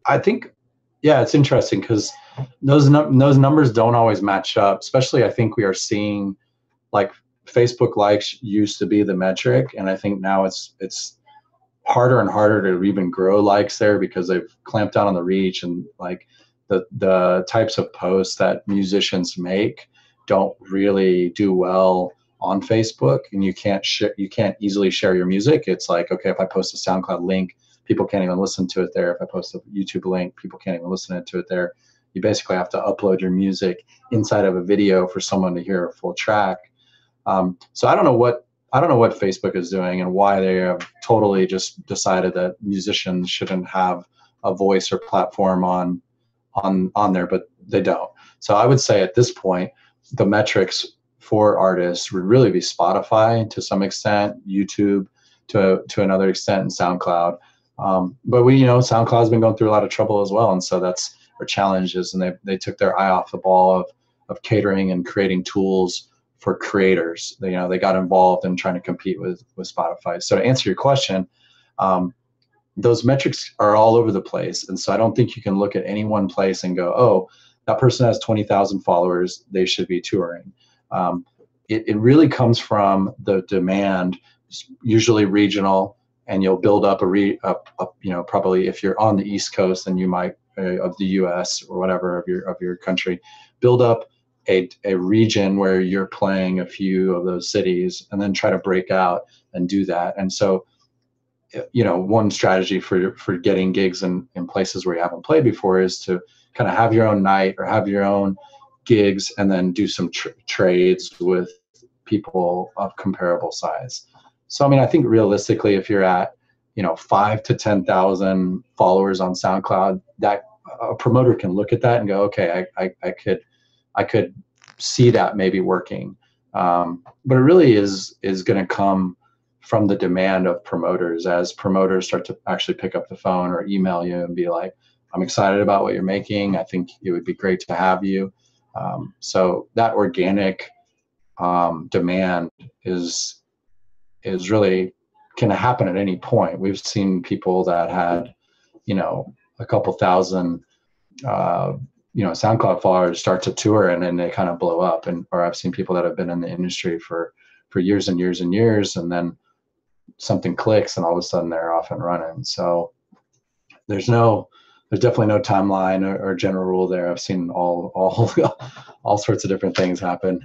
I think, yeah, it's interesting because those numbers don't always match up. Especially, I think we are seeing like Facebook likes used to be the metric, and I think now it's harder and harder to even grow likes there because they've clamped down on the reach, and like the types of posts that musicians make don't really do well on Facebook, and you can't easily share your music. It's like, okay, if I post a SoundCloud link, people can't even listen to it there. If I post a YouTube link, people can't even listen to it there. You basically have to upload your music inside of a video for someone to hear a full track. So I don't know what Facebook is doing and why they have totally just decided that musicians shouldn't have a voice or platform on there, but they don't. So I would say at this point, the metrics for artists would really be Spotify to some extent, YouTube to another extent, and SoundCloud. But SoundCloud has been going through a lot of trouble as well, and so that's our challenges. And they took their eye off the ball of catering and creating tools for creators. They got involved in trying to compete with Spotify. So to answer your question, those metrics are all over the place, and so I don't think you can look at any one place and go, oh, that person has 20,000 followers, they should be touring. It really comes from the demand, usually regional, and you'll build up probably if you're on the East Coast, then you might of the U.S. or whatever of your country, build up a region where you're playing a few of those cities, and then try to break out and do that. And so, one strategy for getting gigs in places where you haven't played before is to kind of have your own night or have your own gigs, and then do some trades with people of comparable size. So, I mean, I think realistically, if you're at 5 to 10,000 followers on SoundCloud, that a promoter can look at that and go, okay, I could see that maybe working. But it really is going to come from the demand of promoters. As promoters start to actually pick up the phone or email you and be like, I'm excited about what you're making. I think it would be great to have you. So that organic demand is really can happen at any point. We've seen people that had, a couple thousand, SoundCloud followers start to tour, and then they kind of blow up. Or I've seen people that have been in the industry for years and years and years, and then something clicks, and all of a sudden they're off and running. So there's definitely no timeline or general rule there. I've seen all sorts of different things happen.